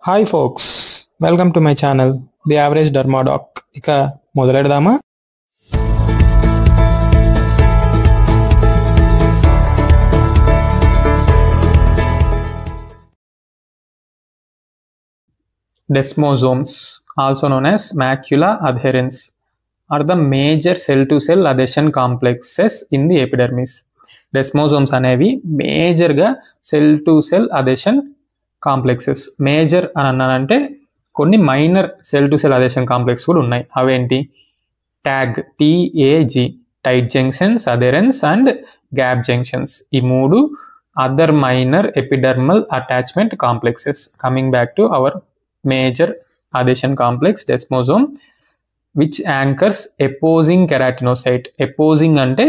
Hi folks, welcome to my channel the average dermadoc. ఇక మొదలెడదామా? Desmosomes, also known as macula adherens, are the major cell-to-cell adhesion complexes in the epidermis. Desmosomes అనేవి మేజర్గా cell to cell adhesion complexes. Major అని అన్నానంటే కొన్ని minor cell to cell adhesion complex కూడా ఉన్నాయి. అవేంటి? Tag, TAG, tight junctions, adherens and gap junctions. ఈ మూడు other minor epidermal attachment complexes. Coming back to our major adhesion complex, desmosome, which anchors opposing keratinocyte. Opposing అంటే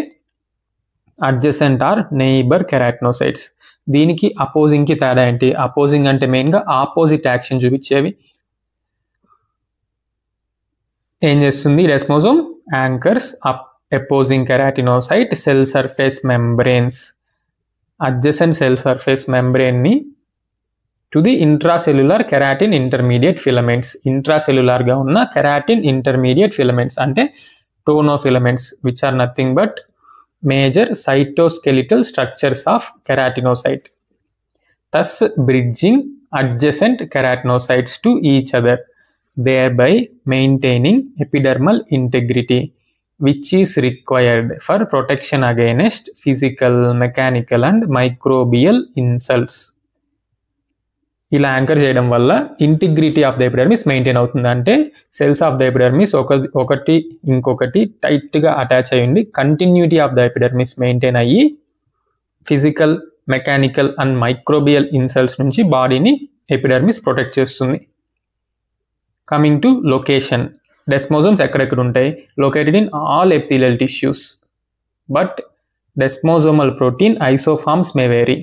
adjacent or neighbor keratinocytes. దీనికి opposing కి తేడా ఏంటి? Opposing అంటే main గా opposite action చూపించేవి. ఏం చేస్తుంది desmosome? Anchors opposing keratinocyte cell surface membranes. adjacent cell surface membrane ని to the intracellular keratin intermediate filaments. Intracellular గా ఉన్న కెరాటిన్ ఇంటర్మీడియట్ ఫిలమెంట్స్ అంటే టోనోఫిలమెంట్స్, which are nothing but major cytoskeletal structures of keratinocyte, thus bridging adjacent keratinocytes to each other, thereby maintaining epidermal integrity, which is required for protection against physical, mechanical and microbial insults. ఇలా anchor చేయడం వల్ల integrity of the epidermis maintain అవుతుంది. అంటే cells of the epidermis ఒకటి ఇంకొకటి టైట్గా attach అయ్యింది. Continuity of the epidermis maintain అయ్యి physical, mechanical and microbial insults నుంచి బాడీని ఎపిడర్మిస్ ప్రొటెక్ట్ చేస్తుంది. కమింగ్ టు లొకేషన్, డెస్మోజోమ్స్ ఎక్కడెక్కడ ఉంటాయి? Located in all epithelial tissues, but desmosomal protein isoforms may vary.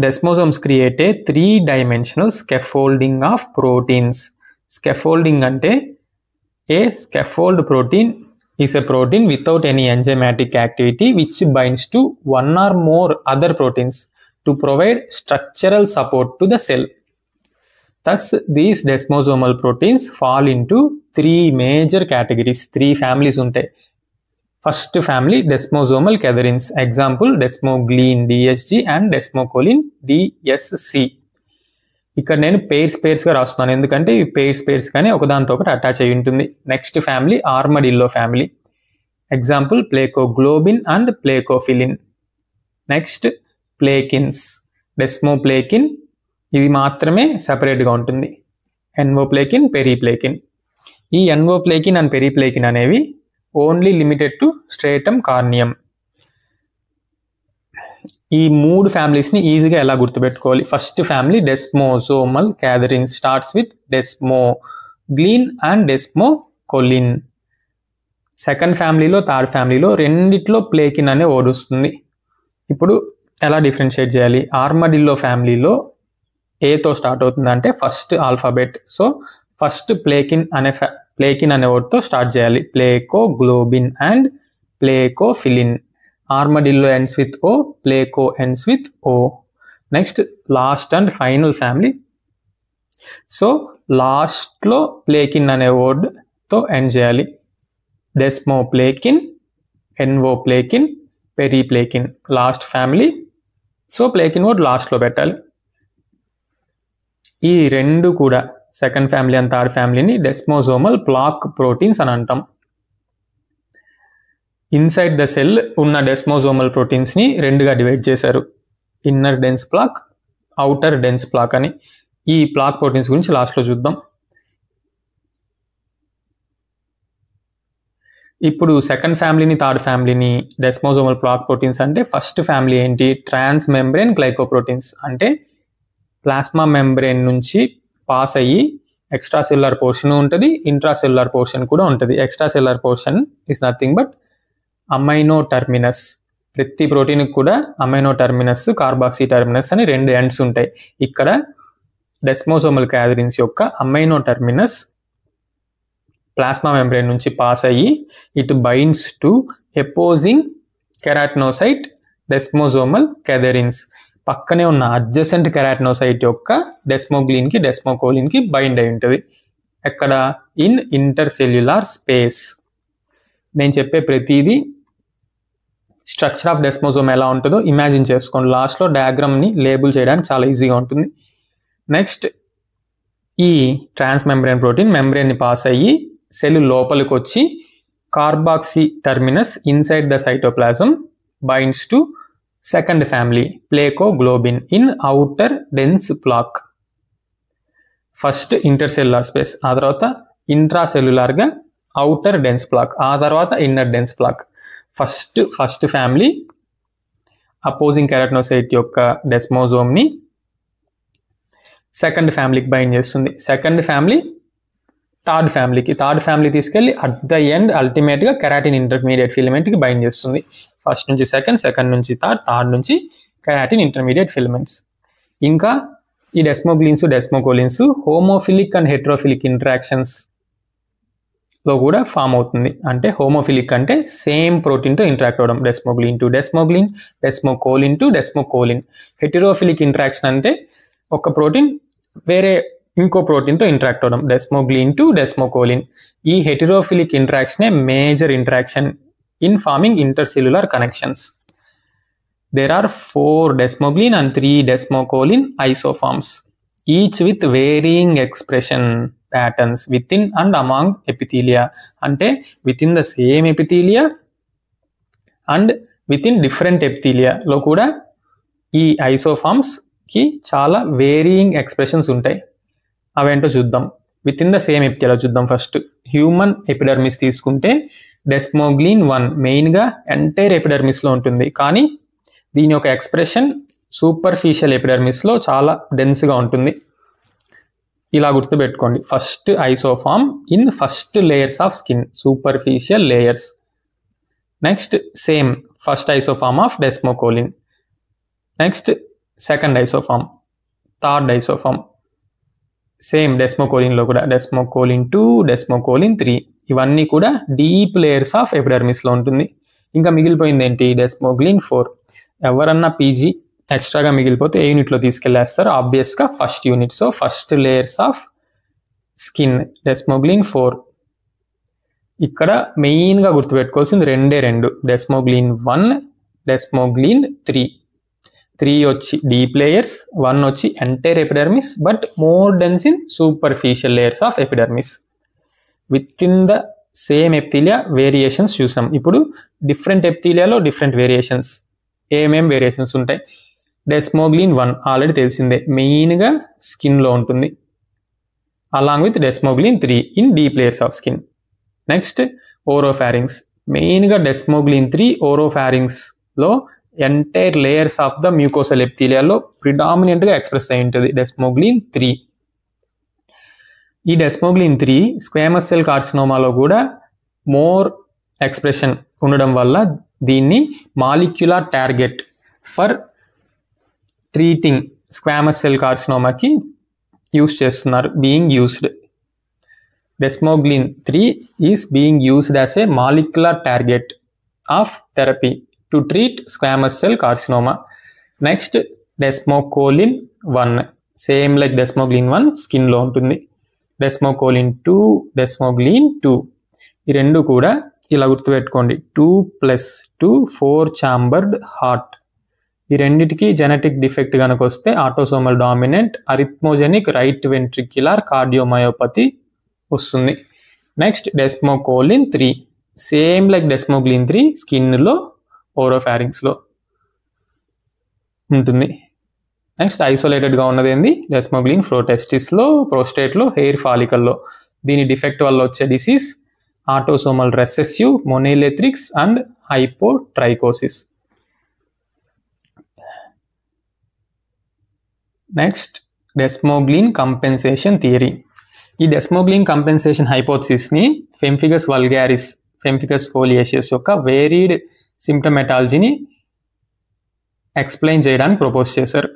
Desmosomes create a three-dimensional scaffolding of proteins. Scaffolding ante a scaffold protein is a protein without any enzymatic activity which binds to one or more other proteins to provide structural support to the cell. Thus, these desmosomal proteins fall into three major categories. Three families ఉంటాయి. First family desmosomal cadherins. Example desmoglein DSG and desmocollin DSC. ఇక్కడ నేను పేర్స్గా రాస్తున్నాను, ఎందుకంటే ఈ పేర్స్గానే ఒకదానితో ఒకటి attach అయి ఉంటుంది. Next family armadillo family. Example plakoglobin and plakophilin. Next plakins, desmoplakin, ఇది మాత్రమే సెపరేట్గా ఉంటుంది. ఎన్వోప్లేకిన్, పెరీప్లేకిన్. ఈ ఎన్వోప్లేకిన్ అండ్ పెరీప్లేకిన్ అనేవి only limited to stratum corneum. ఈ మూడు ఫ్యామిలీస్ని ఈజీగా ఎలా గుర్తుపెట్టుకోవాలి? First family desmosomal cadherins starts with desmoglein and desmocollin. Second ఫ్యామిలీలో, థర్డ్ ఫ్యామిలీలో రెండిట్లో ప్లేకిన్ అనే వర్డ్ వస్తుంది. ఇప్పుడు ఎలా డిఫరెన్షియేట్ చేయాలి? ఆర్మడిల్లో ఫ్యామిలీలో ఏతో స్టార్ట్ అవుతుంది అంటే first alphabet. So first plakin అనే వర్డ్తో స్టార్ట్ చేయాలి. Plakoglobin and plakophilin. Armadillo ends with O, plako ends with O. Next last and final family. So లాస్ట్లో ప్లేకిన్ అనే వర్డ్తో ఎండ్ చేయాలి. Desmoplakin, envoplakin, periplakin. Last family. So plakin word లాస్ట్లో పెట్టాలి. ఈ రెండు కూడా సెకండ్ ఫ్యామిలీ అండ్ థర్డ్ ఫ్యామిలీని డెస్మోజోమల్ ప్లాక్ ప్రోటీన్స్ అని అంటాం. ఇన్సైడ్ ద సెల్ ఉన్న డెస్మోజోమల్ ప్రోటీన్స్ని రెండుగా డివైడ్ చేశారు, inner dense plaque, outer dense plaque అని. ఈ ప్లాక్ ప్రోటీన్స్ గురించి లాస్ట్లో చూద్దాం. ఇప్పుడు సెకండ్ ఫ్యామిలీని, థర్డ్ ఫ్యామిలీని డెస్మోజోమల్ ప్లాక్ ప్రోటీన్స్ అంటే ఫస్ట్ ఫ్యామిలీ ఏంటి? ట్రాన్స్ మెంబ్రేన్ గ్లైకోప్రోటీన్స్. అంటే ప్లాస్మా మెంబ్రేన్ నుంచి పాస్ అయ్యి ఎక్స్ట్రా సెల్యులర్ పోర్షన్ ఉంటుంది, ఇంట్రాసెల్యులర్ పోర్షన్ కూడా ఉంటుంది. Extra cellular portion is nothing but amino terminus. ప్రతి ప్రోటీన్కి కూడా అమైనో టర్మినస్, కార్బాక్సీ టర్మినస్ అని రెండు ఎండ్స్ ఉంటాయి. ఇక్కడ డెస్మోజోమల్ క్యాథరిన్స్ యొక్క అమైనో టర్మినస్ ప్లాస్మా మెంబ్రేన్ నుంచి పాస్ అయ్యి it binds to opposing keratinocyte desmosomal cadherins. పక్కనే ఉన్న అడ్జసెంట్ కెరాటినోసైట్ యొక్క డెస్మోగ్లిన్కి డెస్మోకోలిన్కి బైండ్ అయి ఉంటుంది. ఎక్కడ? In ఇంటర్సెల్యులార్ space. నేను చెప్పే ప్రతిదీ స్ట్రక్చర్ ఆఫ్ డెస్మోజోమ్ ఎలా ఉంటుందో ఇమాజిన్ చేసుకోండి. లాస్ట్లో డయాగ్రామ్ని లేబుల్ చేయడానికి చాలా ఈజీగా ఉంటుంది. నెక్స్ట్ ఈ ట్రాన్స్ మెంబ్రేన్ ప్రోటీన్ మెంబ్రేన్ని పాస్ అయ్యి సెల్ లోపలికి వచ్చి carboxy terminus inside the cytoplasm binds to second family plakoglobin in outer dense plaque. First intercellular space, ఆ తర్వాత ఇంట్రాసెల్యులార్గా అవుటర్ డెన్స్ ప్లాక్, ఆ తర్వాత inner dense plaque. First family opposing keratinocyte యొక్క డెస్మోజోమ్ని సెకండ్ ఫ్యామిలీకి బైండ్ చేస్తుంది. సెకండ్ ఫ్యామిలీ థర్డ్ ఫ్యామిలీ తీసుకెళ్ళి అట్ ద ఎండ్ అల్టిమేట్గా కెరాటిన్ ఇంటర్మీడియట్ ఫిలమెంట్కి బైండ్ చేస్తుంది. ఫస్ట్ నుంచి సెకండ్ నుంచి థర్డ్ నుంచి కెరాటిన్ ఇంటర్మీడియట్ ఫిలమెంట్స్. ఇంకా ఈ డెస్మోగ్లిన్స్ డెస్మోకోలిన్స్ హోమోఫిలిక్ అండ్ హెట్రోఫిలిక్ ఇంటరాక్షన్స్ లో కూడా ఫామ్ అవుతుంది. అంటే హోమోఫిలిక్ అంటే సేమ్ ప్రోటీన్తో ఇంటరాక్ట్ అవ్వడం, డెస్మోగ్లిన్ టు డెస్మోగ్లిన్, డెస్మోకోలిన్ టు డెస్మోకోలిన్. హెటెరోఫిలిక్ ఇంటరాక్షన్ అంటే ఒక ప్రోటీన్ వేరే ఇంకో ప్రోటీన్తో ఇంటరాక్ట్ అవ్వడం, డెస్మోగ్లిన్ టు డెస్మోకోలిన్. ఈ హెటెరోఫిలిక్ ఇంటరాక్షనే major interaction in forming intercellular connections. There are 4 desmoglein and 3 desmocolin isoforms, each with varying expression patterns within and among epithelia. అంటే within the same epithelia and within different epithelia లో కూడా ఈ isoforms కి చాలా varying expressions ఉంటాయి. అవేంటో చూద్దాం. With in the same epithelia చూద్దాం. ఫస్ట్ హ్యూమన్ ఎపిడర్మిస్ తీసుకుంటే డెస్మోగ్లిన్ 1 మెయిన్గా ఎంటైర్ ఎపిడర్మిస్లో ఉంటుంది, కానీ దీని యొక్క ఎక్స్ప్రెషన్ సూపర్ఫిషియల్ ఎపిడర్మిస్లో చాలా డెన్స్గా ఉంటుంది. ఇలా గుర్తుపెట్టుకోండి. First isoform in first layers of skin, superficial layers. Next same first isoform of desmocollin. Next second isoform, third isoform same డెస్మోకోలిన్లో కూడా డెస్మోకోలిన్ 2, డెస్మోకోలిన్ 3, ఇవన్నీ కూడా డీప్ లేయర్స్ ఆఫ్ ఎపిడర్మిస్లో ఉంటుంది. ఇంకా మిగిలిపోయింది ఏంటి? డెస్మోగ్లిన్ 4. ఎవరన్నా పీజీ ఎక్స్ట్రాగా మిగిలిపోతే ఏ యూనిట్లో తీసుకెళ్లేస్తారు? ఆబ్వియస్గా first unit. So first layers of skin desmoglein 4. ఇక్కడ మెయిన్గా గుర్తుపెట్టుకోవాల్సింది 2 డెస్మోగ్లిన్ 1, డెస్మోగ్లిన్ 3. 3 వచ్చి డీప్ లేయర్స్, 1 వచ్చి entire epidermis but more dense in superficial layers of epidermis. With in the same epithelia variations చూసాం. ఇప్పుడు డిఫరెంట్ ఎపిథీలియాలో డిఫరెంట్ వేరియేషన్స్. ఏమేం వేరియేషన్స్ ఉంటాయి? డెస్మోగ్లిన్ 1 ఆల్రెడీ తెలిసిందే, మెయిన్గా స్కిన్లో ఉంటుంది. Along with desmoglein 3 in deep layers of skin. Next oropharynx, మెయిన్గా డెస్మోగ్లిన్ 3 ఓరోఫారింగ్స్లో entire layers of the mucosal ఎపిథీలియాలో ప్రిడామినెంట్గా ఎక్స్ప్రెస్ అయి ఉంటుంది డెస్మోగ్లిన్ 3. ఈ డెస్మోగ్లిన్ 3 స్క్వేమస్ సెల్ కార్సినోమాలో కూడా మోర్ ఎక్స్ప్రెషన్ ఉండడం వల్ల దీన్ని molecular target for treating squamous cell కార్సినోమాకి యూస్ చేస్తున్నారు. Being used desmoglein 3 is being used as a molecular target of therapy to treat squamous cell carcinoma. Next desmocollin 1 same like desmoglein 1 స్కిన్లో ఉంటుంది. Desmocollin 2, డెస్మోగ్లిన్ 2 ఈ రెండు కూడా ఇలా గుర్తుపెట్టుకోండి. 2+2 4 ఛాంబర్డ్ హార్ట్. ఈ రెండిటికి జెనెటిక్ డిఫెక్ట్ కనుక వస్తే autosomal dominant arrhythmogenic right ventricular cardiomyopathy వస్తుంది. Next desmocollin 3 same like desmoglein 3 స్కిన్లో ఓరోఫారింగ్స్లో ఉంటుంది. నెక్స్ట్ ఐసోలేటెడ్గా ఉన్నది ఏంది? డెస్మోగ్లిన్ 4 టెస్టిస్లో, ప్రోస్టేట్లో, హెయిర్ ఫాలికల్లో. దీని డిఫెక్ట్ వల్ల వచ్చే disease autosomal recessive monilethrix and hypotrichosis. Next desmoglein compensation theory. ఈ డెస్మోగ్లిన్ కంపెన్సేషన్ హైపోథసిస్ని ఫెంఫిగస్ వల్గారిస్, ఫెంఫిగస్ ఫోలియేషియస్ యొక్క వేరీడ్ సిమ్టమెటాలజీని ఎక్స్ప్లెయిన్ చేయడానికి ప్రపోజ్ చేశారు.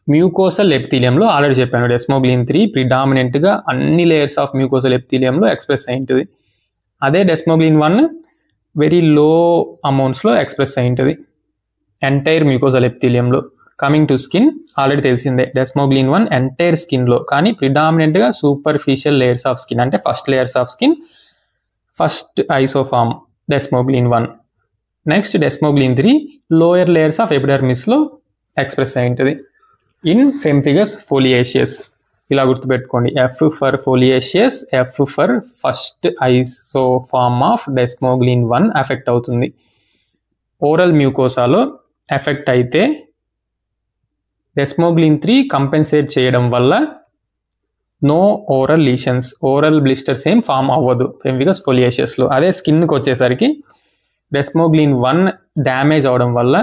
మ్యూకోసల్ ఎపిథీలియంలో ఆల్రెడీ చెప్పాను డెస్మోగ్లిన్ 3 ప్రిడామినెంట్గా అన్ని లేయర్స్ ఆఫ్ మ్యూకోసల్ ఎపిథీలియంలో ఎక్స్ప్రెస్ అయి ఉంటుంది. అదే డెస్మోగ్లిన్ 1 వెరీ లో అమౌంట్స్లో ఎక్స్ప్రెస్ అయి ఉంటుంది. ఎంటైర్ మ్యూకోజల్ ఎపిథీలియంలో. కమింగ్ టు స్కిన్, ఆల్రెడీ తెలిసిందే డెస్మోగ్లిన్ 1 ఎంటైర్ స్కిన్లో, కానీ ప్రిడామినెంట్గా సూపర్ఫిషియల్ లేయర్స్ ఆఫ్ స్కిన్, అంటే first layers of skin, first isoform desmoglein 1. Next desmoglein 3 lower layers of ఎపిడర్మిస్లో ఎక్స్ప్రెస్ అయి ఉంటుంది. ఇన్ ఫెంఫిగస్ ఫోలియేషియస్, ఇలా గుర్తుపెట్టుకోండి, F for foliaceus, F for first isoform of desmoglein 1 effect అవుతుంది. ఓరల్ మ్యూకోసాలో effect అయితే desmoglein 3 compensate చేయడం వల్ల no oral lesions, oral blisters ఏం ఫామ్ అవ్వదు ఫెంఫిగస్ ఫోలియేషియస్లో. అదే స్కిన్కి వచ్చేసరికి డెస్మోగ్లిన్ 1 డ్యామేజ్ అవడం వల్ల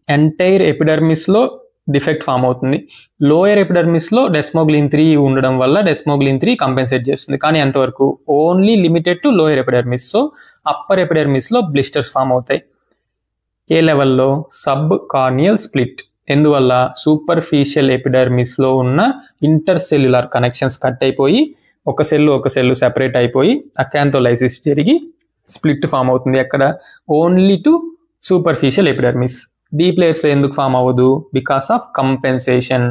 ఎంటైర్ ఎపిడర్మిస్లో డిఫెక్ట్ ఫామ్ అవుతుంది. లోయర్ ఎపిడర్మిస్లో డెస్మోగ్లిన్ 3 ఉండడం వల్ల డెస్మోగ్లిన్ 3 కంపెన్సేట్ చేస్తుంది, కానీ ఎంతవరకు, only limited to lower epidermis. So upper ఎపిడర్మిస్లో బ్లిస్టర్స్ ఫామ్ అవుతాయి. ఏ లెవెల్లో, సబ్ కార్నియల్ స్ప్లిట్. ఎందువల్ల, సూపర్ఫిషియల్ ఎపిడర్మిస్లో ఉన్న ఇంటర్సెల్యులర్ కనెక్షన్స్ కట్ అయిపోయి ఒక సెల్ సెపరేట్ అయిపోయి అకాంథోలైసిస్ జరిగి స్ప్లిట్ ఫామ్ అవుతుంది. ఎక్కడ, only to superficial epidermis. Deep లేయర్స్లో ఎందుకు ఫామ్ అవ్వదు, because of compensation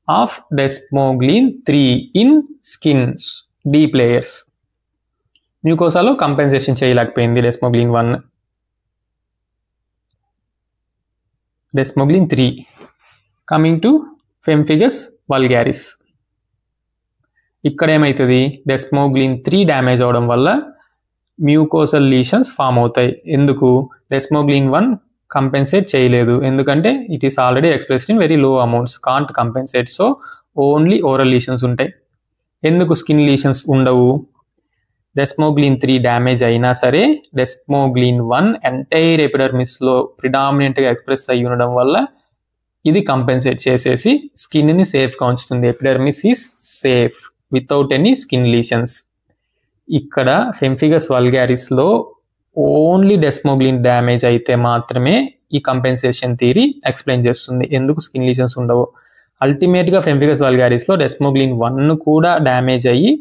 of desmoglein 3 in skins deep layers. మ్యూకోసాలో కంపెన్సేషన్ చేయలేకపోయింది desmoglein 1. Desmoglein 3. Coming to pemphigus vulgaris. ఇక్కడ ఏమవుతుంది, డెస్మోగ్లిన్ 3 డ్యామేజ్ అవడం వల్ల మ్యూకోసల్ లీషన్స్ ఫామ్ అవుతాయి. ఎందుకు, డెస్మోగ్లిన్ 1 కంపెన్సేట్ చేయలేదు, ఎందుకంటే it is already expressed in very low amounts, can't compensate. So only oral lesions ఉంటాయి. ఎందుకు స్కిన్ లీషన్స్ ఉండవు, డెస్మోగ్లిన్ 3 డ్యామేజ్ అయినా సరే డెస్మోగ్లిన్ 1 ఎంటైర్ ఎపిడర్మిస్లో ప్రిడామినెంట్గా ఎక్స్ప్రెస్ అయ్యి ఉండడం వల్ల ఇది కంపెన్సేట్ చేసేసి స్కిన్ని సేఫ్గా ఉంచుతుంది. Epidermis is safe without any skin lesions. ఇక్కడ ఫెంఫిగస్ వల్గారిస్లో ఓన్లీ డెస్మోగ్లిన్ డ్యామేజ్ అయితే మాత్రమే ఈ కంపెన్సేషన్ థియరీ ఎక్స్ప్లెయిన్ చేస్తుంది ఎందుకు స్కిన్ లీషన్స్ ఉండవు. అల్టిమేట్గా ఫెంఫిగస్ వల్గారిస్లో డెస్మోగ్లిన్ 1 కూడా డ్యామేజ్ అయ్యి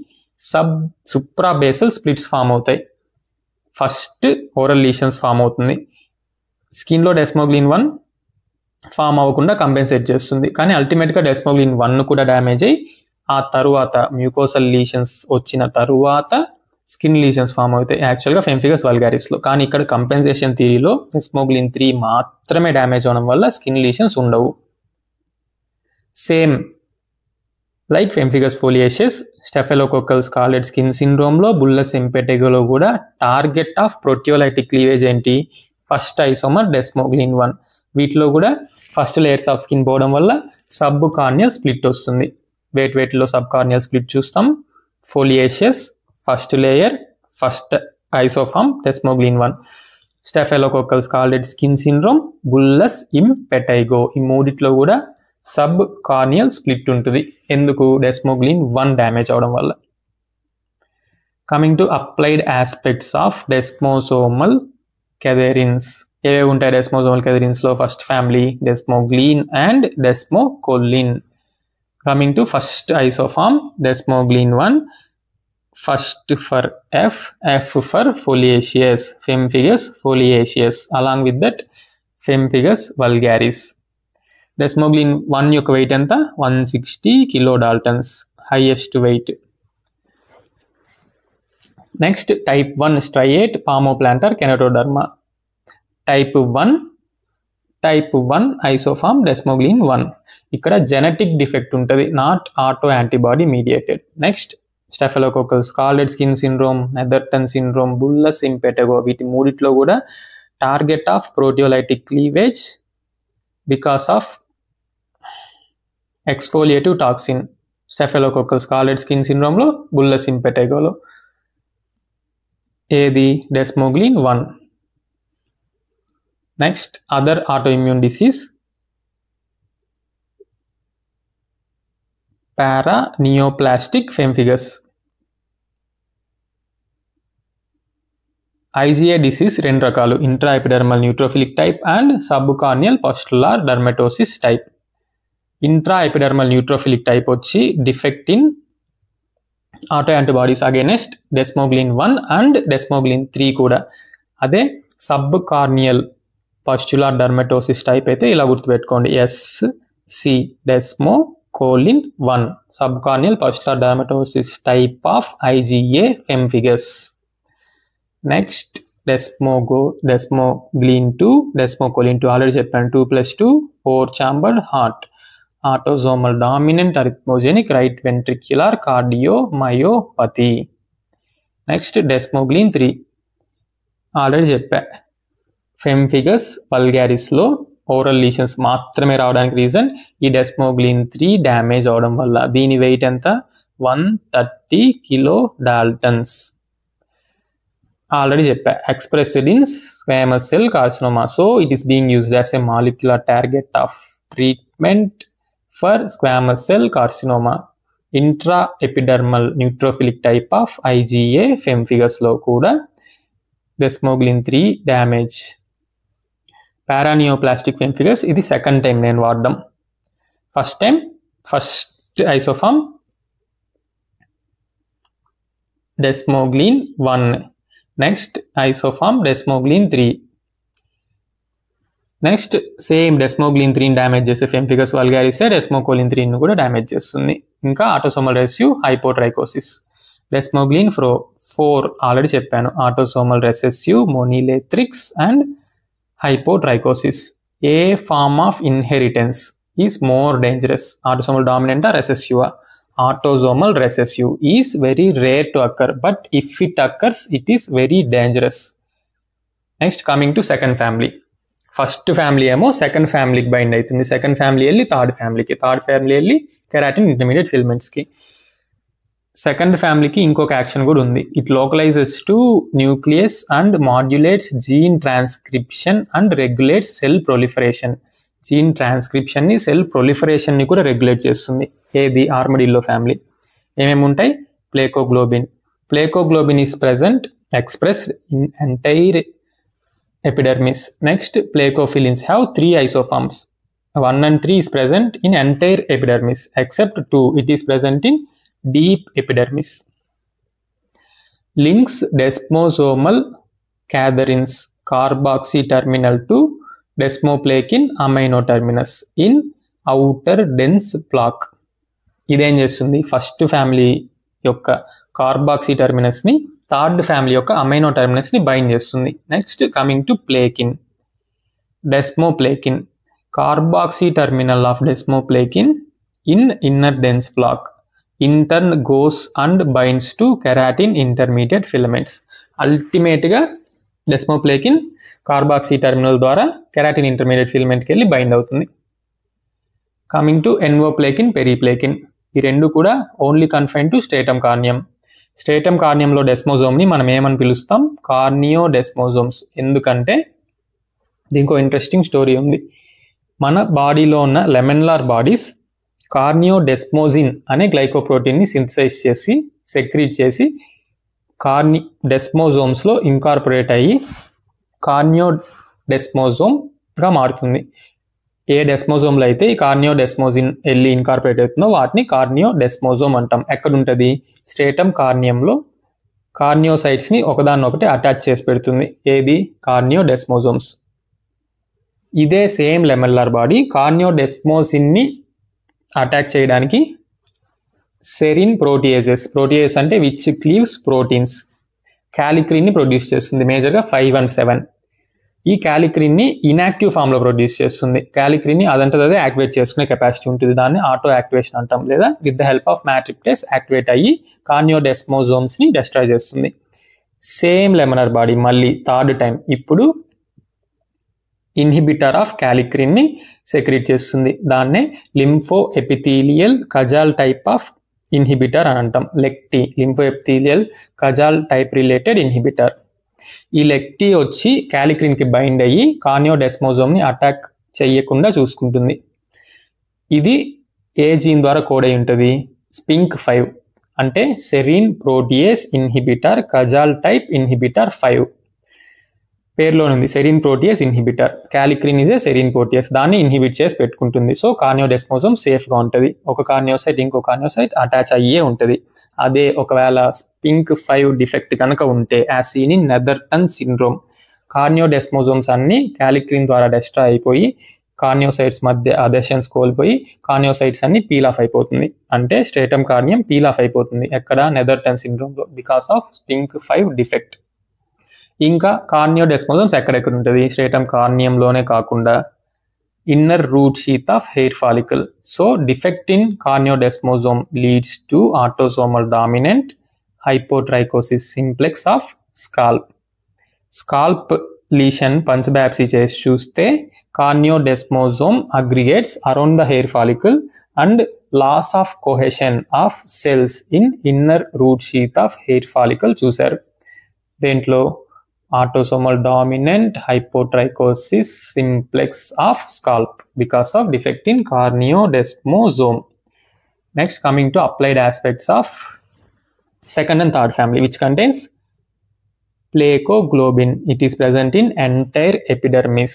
సుప్రాబేసల్ స్ప్లిట్స్ ఫామ్ అవుతాయి. ఫస్ట్ ఓరల్ లీషన్స్ ఫామ్ అవుతుంది. స్కిన్లో డెస్మోగ్లిన్ 1 ఫామ్ అవ్వకుండా కంపెన్సేట్ చేస్తుంది, కానీ అల్టిమేట్గా డెస్మోగ్లిన్ 1 కూడా డ్యామేజ్ అయ్యి ఆ తరువాత మ్యూకోసల్ లీషన్స్ వచ్చిన తరువాత స్కిన్ లీషన్స్ ఫామ్ అవుతాయి యాక్చువల్గా ఫెంఫిగస్ వల్గారిస్లో. కానీ ఇక్కడ కంపెన్సేషన్ థియరీలో డెస్మోగ్లిన్ 3 మాత్రమే డ్యామేజ్ అవడం వల్ల స్కిన్ లీషన్స్ ఉండవు. Same like pemphigus foliaceus, staphylococcal scalded skin సిండ్రోమ్లో, బుల్లస్ ఇంపెటిగోలో కూడా టార్గెట్ ఆఫ్ ప్రోటియోలైటిక్ క్లీవేజ్ ఏంటి, ఫస్ట్ ఐసోమర్ డెస్మోగ్లిన్ 1. వీటిలో కూడా ఫస్ట్ లేయర్స్ ఆఫ్ స్కిన్ పోవడం వల్ల సబ్ కార్నియల్ స్ప్లిట్ వస్తుంది. వేటిలో సబ్ కార్నియల్ స్ప్లిట్ చూస్తాం, foliaceus first layer, first isoform desmoglein 1, staphylococcal scalded skin syndrome, bullous impetigo, ఈ మూడిట్లో కూడా సబ్ కార్నియల్ స్ప్లిట్ ఉంటుంది. ఎందుకు, డెస్మోగ్లిన్ 1 డ్యామేజ్ అవడం వల్ల. Coming to applied aspects of desmosomal cadherins. ఏవేవి ఉంటాయి డెస్మోసోమల్ కెథెరిన్స్లో, first family desmoglein and desmocollin. Coming to first isoform desmoglein 1, first for F for foliaceus, pemphigus foliaceus, along with that pemphigus vulgaris. Desmoglein 1 యొక్క weight ఎంత, 160 kilodaltons, highest weight. Next type 1 striate palmoplantar keratoderma. Type 1 isoform desmoglein 1. ఇక్కడ genetic defect ఉంటుంది, not auto antibody mediated. Next staphylococcal scalded skin syndrome, Netherton syndrome, bullous impetigo, వీటి మూడిట్లో కూడా target of proteolytic cleavage because of exfoliative toxin. Staphylococcal scalded skin సిండ్రోమ్లో, bullous ఇంపెటిగోలో. ఏది, desmoglein 1. Next other autoimmune disease, paraneoplastic pemphigus. IgA disease 2 రకాలు, intra epidermal neutrophilic type and subcorneal pustular dermatosis type. Intra epidermal neutrophilic type వచ్చి defect in auto antibodies against desmoglein 1 and desmoglein 3 కూడా. అదే సబ్కార్నియల్ pustular dermatosis type అయితే ఇలా గుర్తుపెట్టుకోండి, SC desmocollin 1 subcorneal pustular dermatosis type of IgA pemphigus. Next desmoglein 2 desmocollin 2 already చెప్పాను, 2+2 4 chambered heart, autosomal dominant arrhythmogenic right ventricular cardiomyopathy. Next desmoglein 3 already చెప్పా, pemphigus వల్గారిస్లో oral lesions మాత్రమే రావడానికి reason ఈ డెస్మోగ్లీన్ 3 damage అవడం వల్ల. దీని వెయిట్ ఎంత? 130 కిలో డాల్టన్స్. ఆల్రెడీ చెప్పా, expressed in squamous cell carcinoma, so it is being used as a molecular target of treatment for squamous cell carcinoma. Intra epidermal neutrophilic type of IgA ఫెంఫిగస్లో కూడా డెస్మోగ్లిన్ 3 damage. Paraneoplastic pemphigus ఇది second time నేను వాడడం. First isoform desmoglein 1, next isoform desmoglein 3. Next same desmoglein 3 damage చేసే pemphigus వల్గారిసే desmocollin 3 కూడా damage చేస్తుంది. ఇంకా autosomal recessive hypotrichosis. Desmoglein 4 already చెప్పాను, autosomal recessive monilethrix and hypotrichosis. ఏ form of inheritance is more dangerous, autosomal డామినెంటా రెసెసివా? Autosomal recessive is very rare to occur, but if it occurs, it is very dangerous. Next, coming to second family. First family ఏమో second family కి bind అవుతుంది, second family వెళ్ళి third family కి, third family వెళ్ళి keratin intermediate filaments కి. Second ఫ్యామిలీకి ఇంకొక action కూడా ఉంది. It localises to nucleus and modulates gene transcription and regulates cell proliferation. Gene ట్రాన్స్క్రిప్షన్ని సెల్ ప్రొలిఫరేషన్ని కూడా రెగ్యులేట్ చేస్తుంది. ఏది? Armadillo family. ఏమేమి ఉంటాయి? Plakoglobin is present expressed in entire epidermis. Next plakophilins have 3 isoforms. 1 and 3 is present in entire epidermis except 2 it is present in deep epidermis. Links desmosomal cadherins carboxy terminal to desmoplakin amino terminus in outer dense plaque. ఇదేం చేస్తుంది? First family యొక్క carboxy terminus ని third family యొక్క amino terminus ని bind చేస్తుంది. Next coming to plakin. Desmoplakin carboxy terminal of desmoplakin in inner dense plaque in turn goes and binds to keratin intermediate filaments. అల్టిమేట్గా desmoplakin carboxy terminal ద్వారా keratin intermediate ఫిలమెంట్కి వెళ్ళి bind అవుతుంది. Coming to envoplakin, periplakin. ఈ రెండు కూడా only confine to stratum corneum. Stratum కార్నియంలో డెస్మోజోమ్ని మనం ఏమని పిలుస్తాం? కార్నియో డెస్మోజోమ్స్. ఎందుకంటే దీనికి ఇంట్రెస్టింగ్ స్టోరీ ఉంది. మన బాడీలో ఉన్న లెమెన్లార్ బాడీస్ కార్నియోడెస్మోజిన్ అనే గ్లైకోప్రోటీన్ని సింథసైజ్ చేసి సెక్రీట్ చేసి డెస్మోజోమ్స్లో ఇన్కార్పొరేట్ అయ్యి కార్నియోడెస్మోజోమ్గా మారుతుంది. ఏ డెస్మోజోమ్లో అయితే ఈ కార్నియోడెస్మోజిన్ వెళ్ళి ఇన్కార్పొరేట్ అవుతుందో వాటిని కార్నియోడెస్మోజోమ్ అంటాం. ఎక్కడుంటుంది? స్ట్రేటమ్ కార్నియంలో కార్నియోసైట్స్ని ఒకదాన్నొకటి అటాచ్ చేసి పెడుతుంది. ఏది? కార్నియోడెస్మోజోమ్స్. ఇదే సేమ్ లెమెల్లార్ బాడీ కార్నియోడెస్మోజిన్ని అటాక్ చేయడానికి సెరిన్ ప్రోటీయేజెస్ అంటే విచ్ క్లీవ్స్ ప్రోటీన్స్ క్యాలిక్రిన్ని ప్రొడ్యూస్ చేస్తుంది. మేజర్గా 5 and 7. ఈ క్యాలిక్రిన్ని ఇన్యాక్టివ్ ఫామ్లో ప్రొడ్యూస్ చేస్తుంది. క్యాలిక్రిన్ని అదంటే యాక్టివేట్ చేసుకునే కెపాసిటీ ఉంటుంది. దాన్ని ఆటో యాక్టివేషన్ అంటాం. లేదా with the help of matriptase activate అయ్యి కార్నియోడెస్మోజోమ్స్ని డిస్ట్రాయ్ చేస్తుంది. సేమ్ లెమినార్ బాడీ మళ్ళీ థర్డ్ టైం ఇప్పుడు ఇన్హిబిటర్ ఆఫ్ క్యాలిక్రిన్ని సెక్రీట్ చేస్తుంది. దాన్నే lympho epithelial Kazal type of inhibitor అని అంటాం. LEKTI, lympho epithelial Kazal type related inhibitor. ఈ లెక్టీ వచ్చి క్యాలిక్రిన్కి బైండ్ అయ్యి కార్నియోడెస్మోజోమ్ని అటాక్ చేయకుండా చూసుకుంటుంది. ఇది ఏ జీన్ ద్వారా కోడ్ అయి ఉంటుంది? SPINK5 అంటే serine protease inhibitor Kazal type inhibitor 5. పేర్లో ఉంది serine protease inhibitor. Kallikrein is a serine protease, దాన్ని ఇన్హిబిట్ చేసి పెట్టుకుంటుంది. సో కార్నియోడెస్మోజోమ్ సేఫ్గా ఉంటుంది. ఒక కార్నియోసైట్ ఇంకో కార్నియోసైట్ అటాచ్ అయ్యే ఉంటుంది. అదే ఒకవేళ SPINK5 డిఫెక్ట్ కనుక ఉంటే యాజ్ సీన్ ఇన్ నెథర్టన్ సిండ్రోమ్, కార్నియోడెస్మోజోమ్స్ అన్ని క్యాలిక్రిన్ ద్వారా డెస్ట్రాయ్ అయిపోయి కార్నియోసైట్స్ మధ్య అదెషన్స్ కోల్పోయి కార్నియోసైట్స్ అన్ని పీల్ ఆఫ్ అయిపోతుంది. అంటే స్ట్రేటమ్ కార్నియం పీల్ ఆఫ్ అయిపోతుంది. ఎక్కడ? నెదర్టన్ సిండ్రోమ్లో, బికాస్ ఆఫ్ SPINK5 డిఫెక్ట్. ఇంకా కార్నియోడెస్మోజోమ్స్ ఎక్కడెక్కడ ఉంటుంది? స్ట్రేటమ్ కార్నియంలోనే కాకుండా inner root sheath of hair follicle. So defect in corneodesmosome leads to autosomal dominant hypotrichosis simplex of scalp. Scalp lesion punch biopsy చేసి చూస్తే corneodesmosome aggregates around the hair follicle and loss of cohesion of cells in inner root sheath of hair follicle చూశారు. దేంట్లో? Autosomal dominant hypotrichosis simplex of scalp because of defect in corneodesmosome. Next, coming to applied aspects of second and third family, which contains placoglobin. It is present in entire epidermis.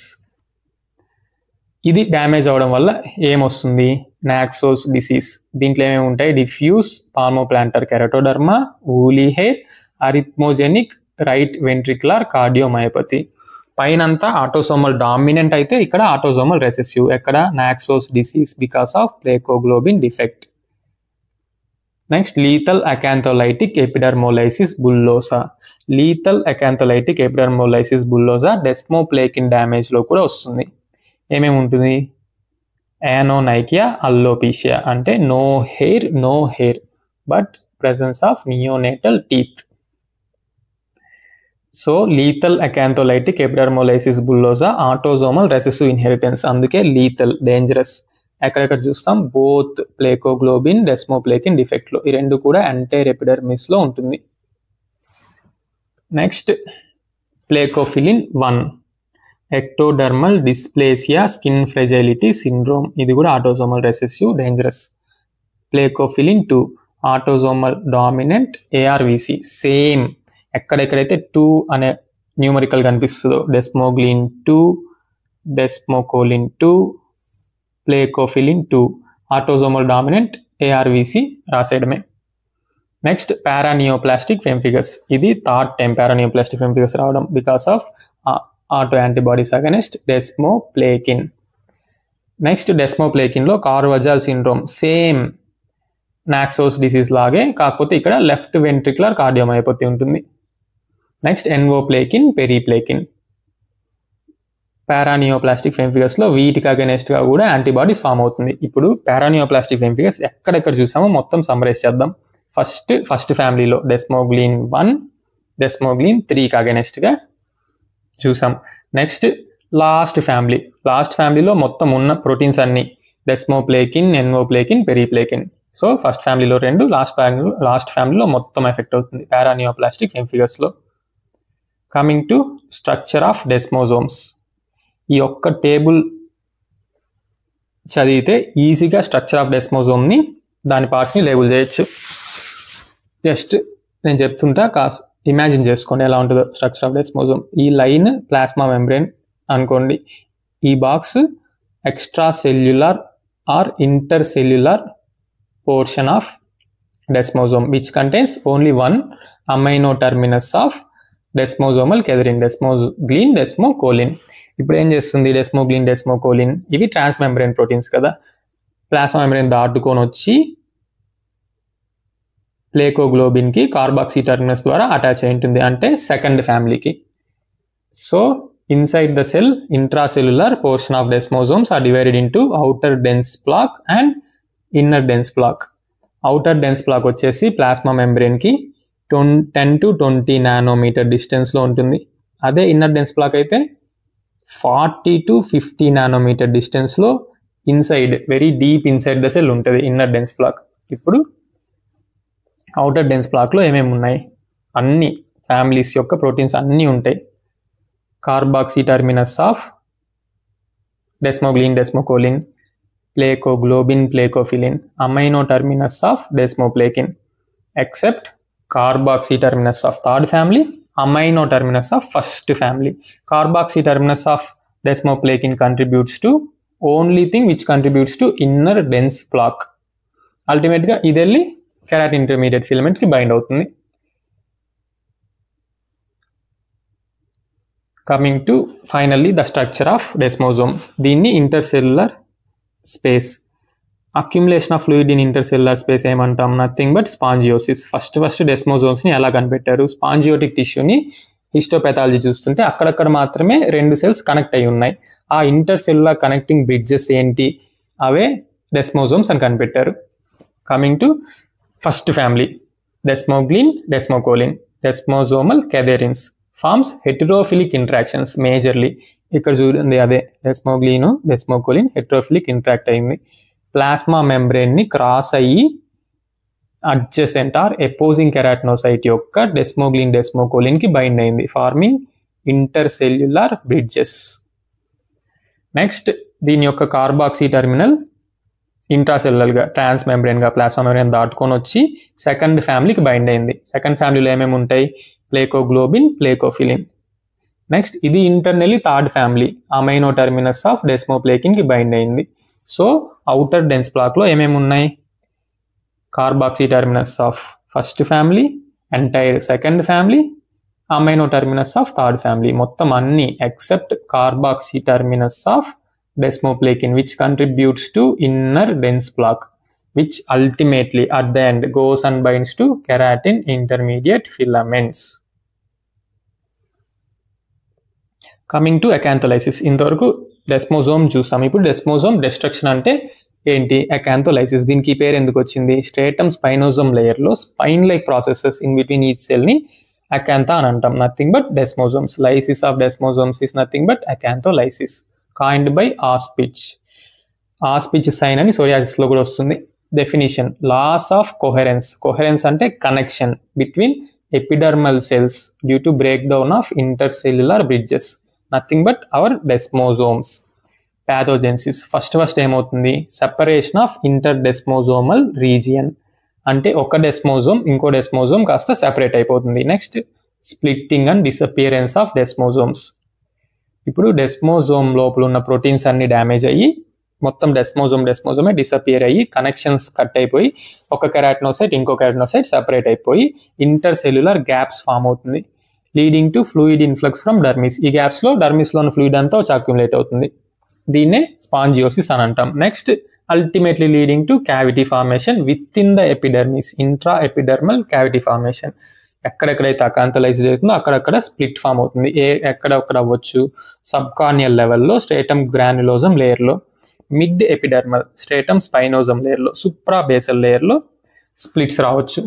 ఇది damage అవడం వల్ల ఏమొస్తుంది? Naxos disease. దీంట్లో ఏమేమి ఉంటాయి? Diffuse palmoplantar keratoderma, woolly hair, arrhythmogenic right ventricular cardiomyopathy. పైనంతా autosomal dominant అయితే ఇక్కడ ఆటోసోమల్ రెసెసివ్. ఎక్కడ? Naxos disease because of plakoglobin defect. Next, lethal acantholytic epidermolysis bullosa. Lethal acantholytic epidermolysis bullosa desmoplakin డ్యామేజ్లో కూడా వస్తుంది. ఏమేమి ఉంటుంది? యానోనైకియా అల్లోపీషియా, అంటే no hair but presence of neonatal teeth. So lethal acantholytic epidermolysis bullosa autosomal recessive inheritance, అందుకే lethal, dangerous. ఎక్కడెక్కడ చూస్తాం? Both plakoglobin, desmoplakin డిఫెక్ట్లో. ఈ రెండు కూడా ఎంటైర్ ఎపిడర్మిస్లో ఉంటుంది. Next, plakophilin 1 ectodermal dysplasia skin fragility syndrome. ఇది కూడా autosomal recessive, dangerous. Plakophilin 2 autosomal dominant ARVC. Same ఎక్కడెక్కడైతే 2 అనే న్యూమరికల్ కనిపిస్తుందో, desmoglein 2, desmocollin 2, plakophilin 2 autosomal dominant ARVC రాసేయడమే. Next, paraneoplastic pemphigus. ఇది థర్డ్ టైం పారానియోప్లాస్టిక్ ఫెంఫిగస్ రావడం because of auto antibodies against desmoplakin. Next, డెస్మోప్లేకిన్లో Carvajal syndrome. Same Naxos disease లాగే, కాకపోతే ఇక్కడ లెఫ్ట్ వెంట్రికులర్ కార్డియోమయోపతి ఉంటుంది. నెక్స్ట్, ఎన్వోప్లేకిన్, పెరీప్లేకిన్. పారానియోప్లాస్టిక్ ఫెంఫిగస్లో వీటికి అగైనెస్ట్గా కూడా యాంటీబాడీస్ ఫామ్ అవుతుంది. ఇప్పుడు పారానియోప్లాస్టిక్ ఫెంఫిగస్ ఎక్కడెక్కడ చూసామో మొత్తం సమ్మరైజ్ చేద్దాం. ఫస్ట్ ఫ్యామిలీలో డెస్మోగ్లిన్ 1, డెస్మోగ్లిన్ 3కి అగైనెస్ట్గా చూసాం. నెక్స్ట్, లాస్ట్ ఫ్యామిలీలో మొత్తం ఉన్న ప్రోటీన్స్ అన్ని డెస్మోప్లేకిన్, ఎన్వోప్లేకిన్, పెరీప్లేకిన్. సో ఫస్ట్ ఫ్యామిలీలో 2, లాస్ట్ ఫ్యామిలీలో మొత్తం ఎఫెక్ట్ అవుతుంది పారానియోప్లాస్టిక్ ఫెంఫిగస్లో. Coming to structure of desmosomes. ఈ ఒక్క టేబుల్ చదివితే ఈజీగా స్ట్రక్చర్ ఆఫ్ డెస్మోజోమ్ని, దాని పార్ట్స్ని లేబుల్ చేయొచ్చు. జస్ట్ నేను చెప్తుంటా, ఇమాజిన్ చేసుకోండి ఎలా ఉంటుందో స్ట్రక్చర్ ఆఫ్ డెస్మోజోమ్. ఈ లైన్ ప్లాస్మా మెంబ్రేన్ అనుకోండి. ఈ box extra cellular or inter cellular portion of desmosome which contains only 1 amino terminus of desmosomal cadherin, desmoglein, desmocollin. ఇప్పుడు ఏం చేస్తుంది? డెస్మోగ్లిన్, డెస్మోకోలిన్ ఇవి ట్రాన్స్ మెంబ్రేన్ ప్రోటీన్స్ కదా. ప్లాస్మా మెంబ్రేన్ దాటుకొని వచ్చి ప్లేకోగ్లోబిన్కి కార్బాక్సీ టర్మినస్ ద్వారా అటాచ్ అయి ఉంటుంది, అంటే సెకండ్ ఫ్యామిలీకి. So inside the cell intracellular portion of desmosomes are divided into outer dense plaque and inner dense plaque. Outer dense plaque వచ్చేసి ప్లాస్మా మెంబ్రేన్కి 10 to 20 నానోమీటర్ డిస్టెన్స్లో ఉంటుంది. అదే ఇన్నర్ డెన్స్ ప్లాక్ అయితే 40 to 50 నానోమీటర్ డిస్టెన్స్లో inside, very deep inside the cell ఉంటుంది inner dense ప్లాక్. ఇప్పుడు outer dense ప్లాక్లో ఏమేమి ఉన్నాయి? అన్ని ఫ్యామిలీస్ యొక్క ప్రోటీన్స్ అన్నీ ఉంటాయి. Carboxy terminus of desmoglein, desmocollin, plakoglobin, plakophilin, amino terminus of desmoplakin, except carboxy terminus of third family, amino terminus of first family. Carboxy terminus of desmoplekin contributes to only thing which contributes to inner dense plaque. Ultimate గా ఇదెల్లి keratin intermediate filament కి bind అవుతుంది. Coming to finally the structure of desmosome. దీన్ని intercellular space, accumulation of fluid in intercellular space ఏమంటాం? Nothing but spongiosis. First డెస్మోజోమ్స్ని ఎలా కనిపెట్టారు? స్పాంజియోటిక్ టిష్యూని histopathology చూస్తుంటే అక్కడక్కడ మాత్రమే 2 సెల్స్ కనెక్ట్ అయి ఉన్నాయి. ఆ ఇంటర్సెల్యులర్ కనెక్టింగ్ బ్రిడ్జెస్ ఏంటి? అవే డెస్మోజోమ్స్ అని కనిపెట్టారు. Coming to first family, desmoglein, desmocollin. Desmosomal cadherins forms heterophilic interactions majorly. ఇక్కడ చూడండి, అదే డెస్మోగ్లిన్, డెస్మోకోలిన్ హెటెరోఫిలిక్ ఇంటరాక్ట్ అయింది. ప్లాస్మా మెంబ్రెయిన్ని క్రాస్ అయ్యి అడ్జసెంట్ ఆర్ ఎపోజింగ్ కెరాటినోసైట్ యొక్క డెస్మోగ్లిన్ డెస్మోకోలిన్ కి బైండ్ అయింది, ఫార్మింగ్ ఇంటర్సెల్యులర్ బ్రిడ్జెస్. నెక్స్ట్ దీని యొక్క కార్బాక్సీ టెర్మినల్ ఇంట్రాసెల్యులర్ గా ట్రాన్స్ మెంబ్రెయిన్ గా ప్లాస్మా మెంబ్రెయిన్ దాటుకొని వచ్చి సెకండ్ ఫ్యామిలీకి బైండ్ అయింది. సెకండ్ ఫ్యామిలీలో ఏమేమి ఉంటాయి? Plakoglobin, plakophilin. నెక్స్ట్ ఇది internally third family, amino terminus of desmoplakin కి బైండ్ అయింది. సో అవుటర్ డెన్స్ బ్లాక్ లో ఏమేమి ఉన్నాయి? Carboxy terminus of first family, entire second family, amino terminus of third family. మొత్తం అన్ని except carboxy terminus of desmoplekin, which contributes to inner dense plaque, which ultimately at the end goes and binds to keratin intermediate filaments. Coming to acantholysis, ఇంతవరకు డెస్మోజోమ్ చూసాం. ఇప్పుడు డెస్మోజోమ్ destruction అంటే ఏంటి? అకాంథోలైసిస్. దీనికి పేరు ఎందుకు వచ్చింది? స్ట్రేటమ్ స్పైనోజోమ్ లేయర్ లో spine like processes in between each cell ని అకాంథా అని అంటాం. Nothing but desmosomes. Lysis of desmosomes is nothing but acantholysis, coined by Auspitz. Auspitz sign అని సోరియాసిస్ లో కూడా వస్తుంది. Definition: loss of coherence. Coherence అంటే connection between epidermal cells due to break down of intercellular bridges, nothing but our desmosomes. Pathogenesis. First ఏమవుతుంది? Separation of interdesmosomal region, అంటే ఒక డెస్మోజోమ్ ఇంకో desmosome కాస్త సెపరేట్ అయిపోతుంది. Next splitting and disappearance of desmosomes. ఇప్పుడు desmosome లోపల ఉన్న ప్రోటీన్స్ అన్ని డ్యామేజ్ అయ్యి మొత్తం డెస్మోజోమే డిసపియర్ అయ్యి కనెక్షన్స్ కట్ అయిపోయి ఒక కెరాటినోసైట్ ఇంకో కెరాటినోసైట్ సెపరేట్ అయిపోయి ఇంటర్సెల్యులర్ గ్యాప్స్ ఫామ్ అవుతుంది, leading to fluid influx from dermis. ఈ గ్యాప్స్ లో డర్మిస్ లోని ఫ్లూయిడ్ అంతా వచ్చి అక్యుములేట్ అవుతుంది. దీన్నే స్పాంజియోసిస్ అని అంటాం. Next ultimately leading to cavity formation with in the epidermis, intra epidermal cavity formation. ఎక్కడెక్కడైతే అకాంథోలైసిస్ అవుతుందో అక్కడక్కడ స్ప్లిట్ ఫామ్ అవుతుంది. ఎక్కడొక్కడ అవ్వచ్చు? సబ్కార్నియల్ లెవెల్లో, స్ట్రేటమ్ గ్రాన్యులోజం లేయర్లో, మిడ్ ఎపిడర్మల్ స్ట్రేటమ్ స్పైనోజం లేయర్లో, సుప్రా బేసల్ లేయర్లో స్ప్లిట్స్ రావచ్చు.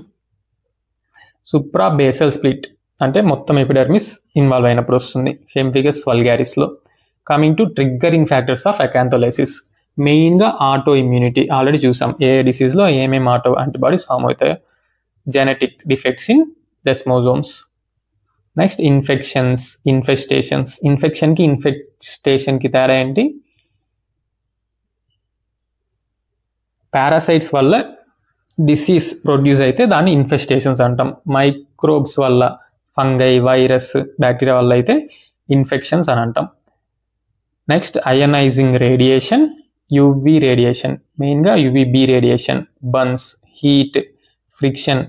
సుప్రా బేసల్ స్ప్లిట్ అంటే మొత్తం ఎపిడర్మిస్ ఇన్వాల్వ్ అయినప్పుడు వస్తుంది, ఫెంఫిగస్ వల్గారిస్లో. Coming to triggering factors of acantholysis. మెయిన్గా ఆటో ఇమ్యూనిటీ. ఆల్రెడీ చూసాం ఏ డిసీజ్లో ఏమేమి ఆటో యాంటీబాడీస్ ఫామ్ అవుతాయో. Genetic defects in desmosomes. Next infections, infestations. ఇన్ఫెక్షన్కి ఇన్ఫెస్టేషన్కి తేడా ఏంటి? పారాసైట్స్ వల్ల డిసీజ్ ప్రొడ్యూస్ అయితే దాన్ని ఇన్ఫెస్టేషన్స్ అంటాం. మైక్రోబ్స్ వల్ల, ఫంగై, వైరస్, బ్యాక్టీరియా వల్ల అయితే ఇన్ఫెక్షన్స్ అని అంటాం. Next ionising radiation, UV radiation, మెయిన్గా UVB radiation, burns, heat, friction,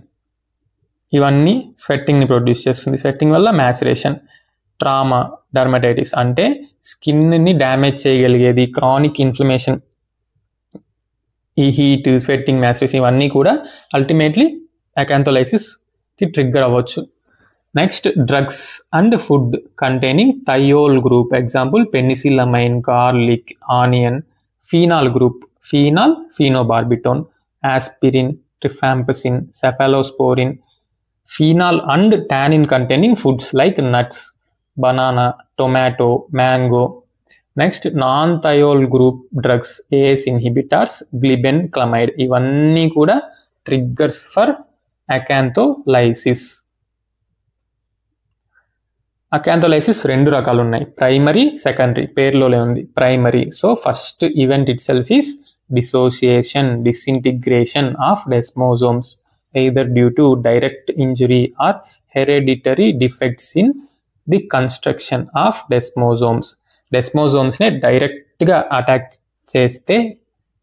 ఇవన్నీ స్వెట్టింగ్ని ప్రొడ్యూస్ చేస్తుంది. స్వెట్టింగ్ వల్ల మ్యాసిరేషన్. ట్రామా, డర్మటైటిస్ అంటే స్కిన్ని డ్యామేజ్ చేయగలిగేది, క్రానిక్ ఇన్ఫ్లమేషన్. ఈ హీట్, స్వెట్టింగ్, మ్యాసిరేషన్ ఇవన్నీ కూడా అల్టిమేట్లీ అకాంథోలైసిస్కి ట్రిగ్గర్ అవ్వచ్చు. Next drugs and food containing thiol group, example penicillamine, garlic, onion. Phenol group, phenol, phenobarbitone, aspirin, rifampicin, cephalosporin. Phenol and tannin containing foods like nuts, banana, tomato, mango. Next non-thiol group drugs, ACE inhibitors, glibenclamide. ఇవన్నీ కూడా triggers for acantholysis. అకాంథోలైసిస్ 2 రకాలు ఉన్నాయి, primary, secondary. పేరులోనే ఉంది primary. So first event it self is dissociation, disintegration of desmosomes, either due to direct injury or hereditary defects in the construction of desmosomes. Desmosomes నే డైరెక్ట్గా attack చేస్తే,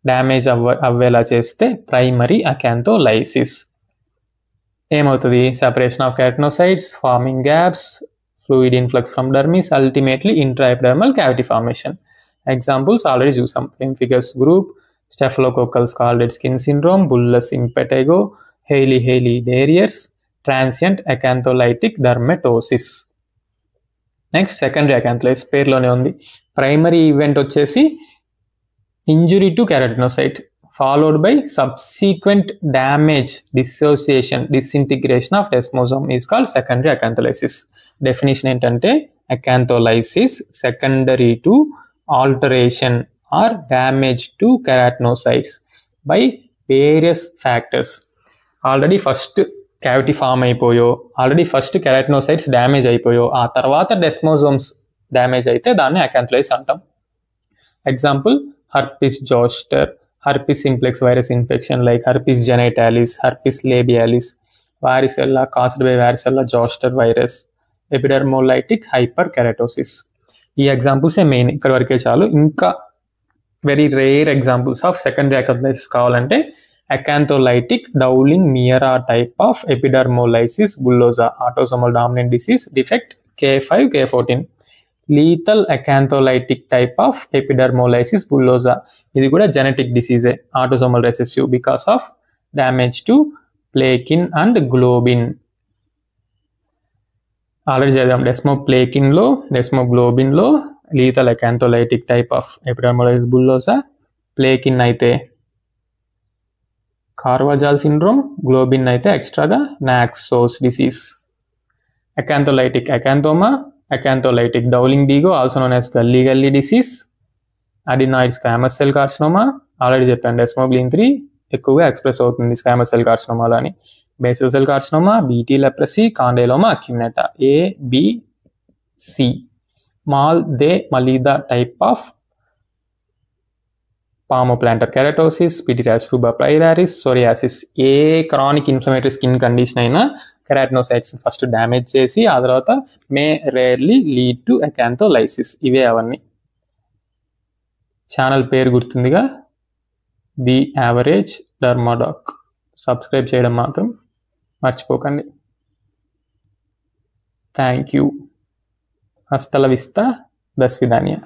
damage అవ్వేలా చేస్తే primary అకాంథోలైసిస్. ఏమవుతుంది? Separation of keratinocytes, farming gaps, fluid influx from dermis, ultimately intraepidermal cavity formation. Examples already చూసాం. Pemphigus group, staphylococcal scalded skin syndrome, bullous impetigo, Hailey-Hailey-Darius, transient acantholytic dermatosis. Next secondary acantholysis పేరులోనే ఉంది. Primary event వచ్చేసి injury to keratinocyte followed by subsequent damage, dissociation, disintegration of desmosome is called secondary acantholysis. Definition ఏంటంటే acantholysis secondary to alteration or damage to keratinocytes by various factors. Already first cavity form అయిపోయో, already first keratinocytes damage అయిపోయో, ఆ తర్వాత desmosomes damage అయితే దాన్ని acantholysis అంటాం. Example herpes zoster, herpes simplex virus infection like herpes genitalis, herpes లేబియాలిస్, వారిసెల్లా caused by varicella zoster virus, epidermolytic hyper keratosis. ఈ ఎగ్జాంపుల్సే main, ఇక్కడ వరకే చాలు. ఇంకా very rare examples of secondary acantholysis కావాలంటే acantholytic Dowling Meara type of epidermolysis bullosa, autosomal dominant disease, defect K5 K14. Lethal acantholytic type of epidermolysis bullosa, ఇది కూడా genetic డిసీజే, autosomal recessive because of damage to plakin and globin. Already చదివాం డెస్మోప్లేకిన్లో, డెస్మోగ్లోబిన్లో lethal acantholytic type of epidermolysis bullosa, plakin అయితే Carvajal syndrome, globin అయితే ఎక్స్ట్రాగా Naxos disease. Acantholytic acanthoma, acantholytic Dowling Degos also known as Galli Galli disease, adenoid squamous cell carcinoma, already చెప్పాను desmoglein 3 ఎక్కువగా express అవుతుంది squamous cell కార్సినోమాలో అని. Basal cell carcinoma, BT leprosy, condyloma acuminata, ABC. Mal de Meleda type of palmoplantar keratosis, pityriasis rubra pilaris, psoriasis. ఏ chronic inflammatory skin condition అయినా keratinocytes first damage చేసి ఆ తర్వాత may rarely lead to acantholysis. ఇవే అవన్నీ. Channel పేరు గుర్తుందిగా, the average dermadoc. Subscribe చేయడం మాత్రం మర్చిపోకండి. Thank you. Hasta la Vista, thus విదానియా.